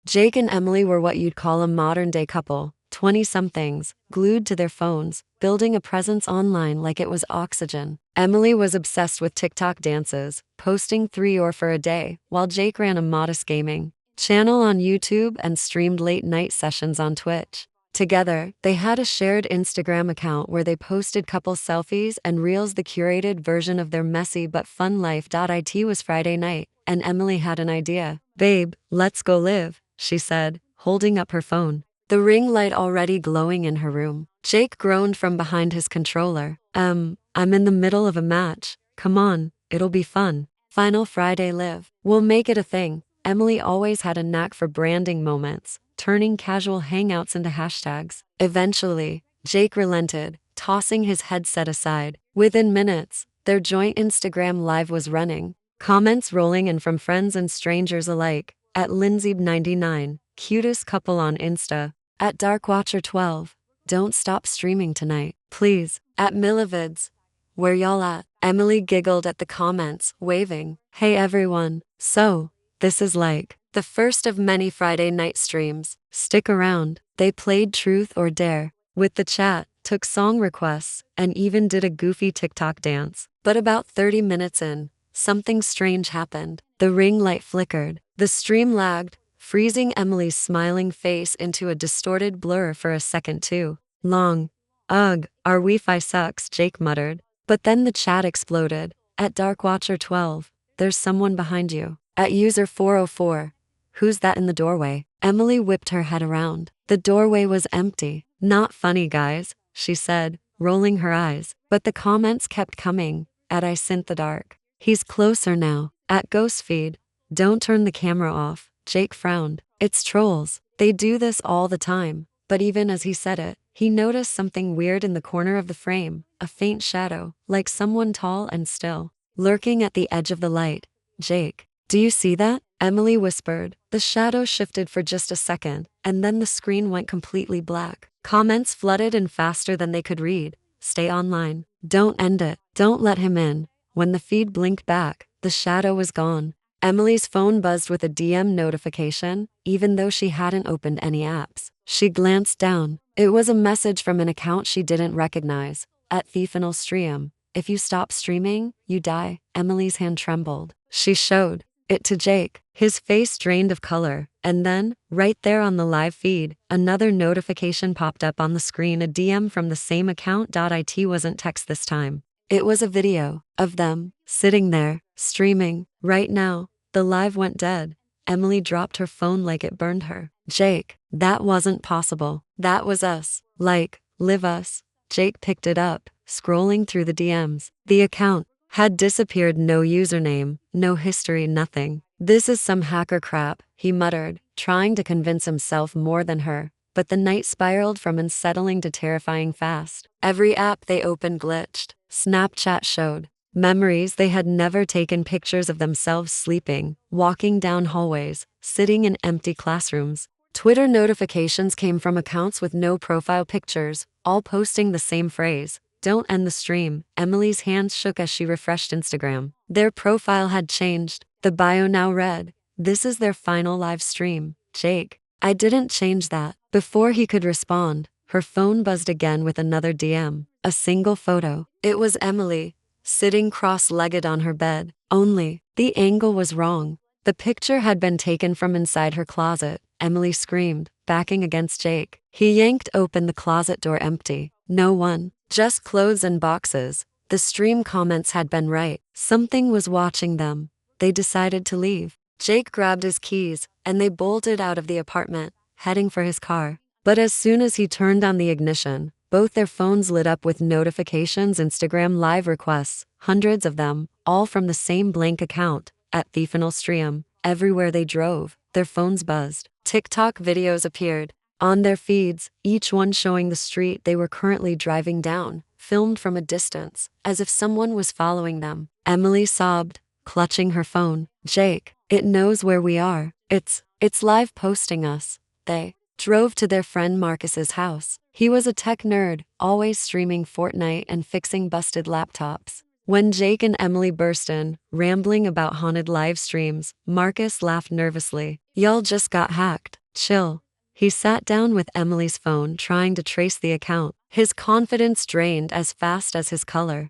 Jake and Emily were what you'd call a modern-day couple, 20-somethings, glued to their phones, building a presence online like it was oxygen. Emily was obsessed with TikTok dances, posting 3 or 4 a day, while Jake ran a modest gaming channel on YouTube and streamed late-night sessions on Twitch. Together, they had a shared Instagram account where they posted couple selfies and reels, the curated version of their messy but fun life. It was Friday night, and Emily had an idea. "Babe, let's go live," she said, holding up her phone, the ring light already glowing in her room. Jake groaned from behind his controller. I'm in the middle of a match. Come on, it'll be fun. Final Friday live. We'll make it a thing." Emily always had a knack for branding moments, turning casual hangouts into hashtags. Eventually, Jake relented, tossing his headset aside. Within minutes, their joint Instagram live was running, comments rolling in from friends and strangers alike. At Lindsay99, cutest couple on Insta. At Darkwatcher12, don't stop streaming tonight, please. At Millivids, where y'all at? Emily giggled at the comments, waving. Hey everyone, so, this is like the first of many Friday night streams. Stick around. They played Truth or Dare with the chat, took song requests, and even did a goofy TikTok dance. But about 30 minutes in, something strange happened. The ring light flickered. The stream lagged, freezing Emily's smiling face into a distorted blur for a second too long. Ugh, our Wi-Fi sucks, Jake muttered. But then the chat exploded. At Darkwatcher12, there's someone behind you. At user404, who's that in the doorway? Emily whipped her head around. The doorway was empty. Not funny, guys, she said, rolling her eyes. But the comments kept coming. At I Synth the Dark, he's closer now. At Ghostfeed, don't turn the camera off. Jake frowned. It's trolls. They do this all the time. But even as he said it, he noticed something weird in the corner of the frame, a faint shadow, like someone tall and still, lurking at the edge of the light. Jake, do you see that? Emily whispered. The shadow shifted for just a second, and then the screen went completely black. Comments flooded in faster than they could read. Stay online. Don't end it. Don't let him in. When the feed blinked back, the shadow was gone. Emily's phone buzzed with a DM notification, even though she hadn't opened any apps. She glanced down. It was a message from an account she didn't recognize. At Livestream, if you stop streaming, you die. Emily's hand trembled. She showed it to Jake. His face drained of color, and then, right there on the live feed, another notification popped up on the screen, a DM from the same account. It wasn't text this time. It was a video of them, sitting there, streaming. Right now, the live went dead. Emily dropped her phone like it burned her. Jake, that wasn't possible. That was us. Like, live us. Jake picked it up, scrolling through the DMs. The account had disappeared, no username, no history, nothing. This is some hacker crap, he muttered, trying to convince himself more than her. But the night spiraled from unsettling to terrifying fast. Every app they opened glitched. Snapchat showed memories they had never taken, pictures of themselves sleeping, walking down hallways, sitting in empty classrooms. Twitter notifications came from accounts with no profile pictures, all posting the same phrase, "Don't end the stream." Emily's hands shook as she refreshed Instagram. Their profile had changed. The bio now read, "This is their final live stream. Jake, I didn't change that." Before he could respond, her phone buzzed again with another DM, a single photo. It was Emily, sitting cross-legged on her bed. Only, the angle was wrong. The picture had been taken from inside her closet. Emily screamed, backing against Jake. He yanked open the closet door, empty. No one, just clothes and boxes. The stream comments had been right. Something was watching them. They decided to leave. Jake grabbed his keys, and they bolted out of the apartment, heading for his car. But as soon as he turned on the ignition, both their phones lit up with notifications, Instagram live requests, hundreds of them, all from the same blank account. At Livestream, everywhere they drove, their phones buzzed. TikTok videos appeared on their feeds, each one showing the street they were currently driving down, filmed from a distance, as if someone was following them. Emily sobbed, clutching her phone. Jake, it knows where we are. It's live posting us. They drove to their friend Marcus's house. He was a tech nerd, always streaming Fortnite and fixing busted laptops. When Jake and Emily burst in, rambling about haunted live streams, Marcus laughed nervously. Y'all just got hacked. Chill. He sat down with Emily's phone, trying to trace the account. His confidence drained as fast as his color.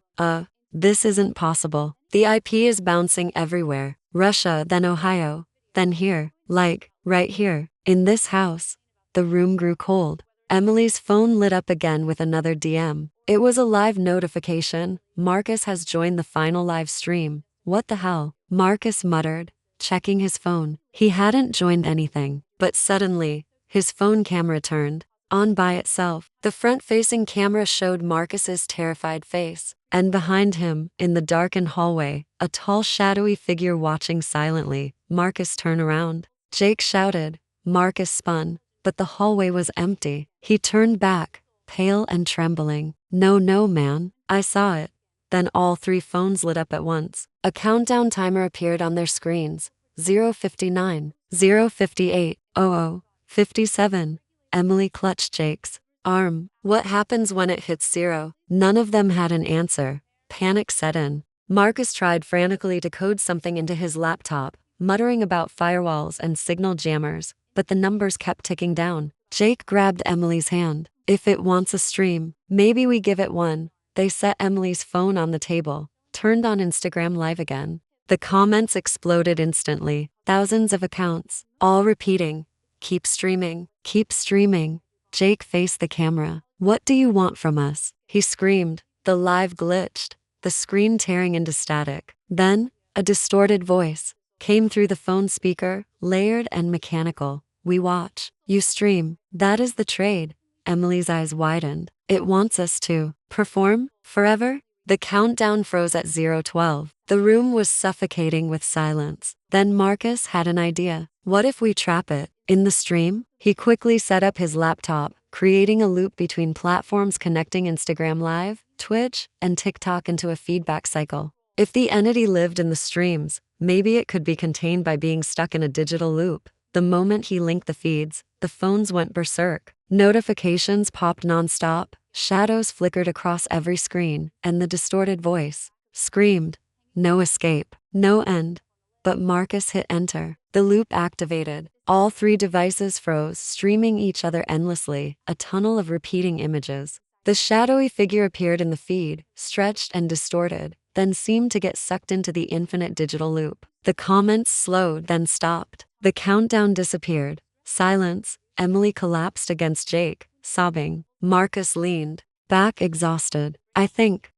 This isn't possible. The IP is bouncing everywhere. Russia, then Ohio, then here. Like, right here. In this house. The room grew cold. Emily's phone lit up again with another DM. It was a live notification. Marcus has joined the final live stream. What the hell? Marcus muttered, checking his phone. He hadn't joined anything. But suddenly, his phone camera turned on by itself. The front-facing camera showed Marcus's terrified face. And behind him, in the darkened hallway, a tall shadowy figure watching silently. Marcus turned around. Jake shouted. Marcus spun, but the hallway was empty. He turned back, pale and trembling. No, man. I saw it. Then all three phones lit up at once. A countdown timer appeared on their screens. 0:59, 0:58, 00:57. Emily clutched Jake's arm. What happens when it hits 0? None of them had an answer. Panic set in. Marcus tried frantically to code something into his laptop, muttering about firewalls and signal jammers, but the numbers kept ticking down. Jake grabbed Emily's hand. If it wants a stream, maybe we give it one. They set Emily's phone on the table, turned on Instagram Live again. The comments exploded instantly. Thousands of accounts, all repeating, keep streaming, keep streaming. Jake faced the camera. What do you want from us? He screamed. The live glitched, the screen tearing into static. Then, a distorted voice came through the phone speaker, layered and mechanical. We watch. You stream. That is the trade. Emily's eyes widened. It wants us to perform forever? The countdown froze at 0:12. The room was suffocating with silence. Then Marcus had an idea. What if we trap it in the stream? He quickly set up his laptop, creating a loop between platforms connecting Instagram Live, Twitch, and TikTok into a feedback cycle. If the entity lived in the streams, maybe it could be contained by being stuck in a digital loop. The moment he linked the feeds, the phones went berserk. Notifications popped nonstop, shadows flickered across every screen, and the distorted voice screamed, no escape, no end. But Marcus hit enter. The loop activated. All three devices froze, streaming each other endlessly, a tunnel of repeating images. The shadowy figure appeared in the feed, stretched and distorted, then seemed to get sucked into the infinite digital loop. The comments slowed, then stopped. The countdown disappeared. Silence. Emily collapsed against Jake, sobbing. Marcus leaned back, exhausted. I think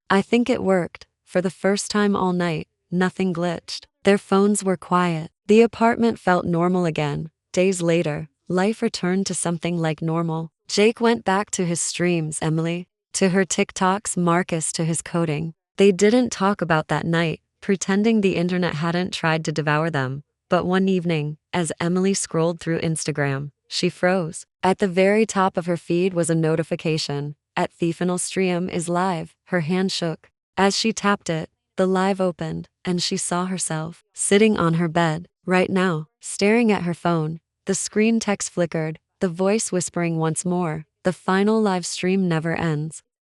it worked. For the first time all night, nothing glitched. Their phones were quiet. The apartment felt normal again. Days later, life returned to something like normal. Jake went back to his streams, Emily to her TikToks, Marcus to his coding. They didn't talk about that night, pretending the internet hadn't tried to devour them. But one evening, as Emily scrolled through Instagram, she froze. At the very top of her feed was a notification. At Final Stream is live. Her hand shook. As she tapped it, the live opened, and she saw herself sitting on her bed, right now, staring at her phone. The screen text flickered, the voice whispering once more, the final live stream never ends.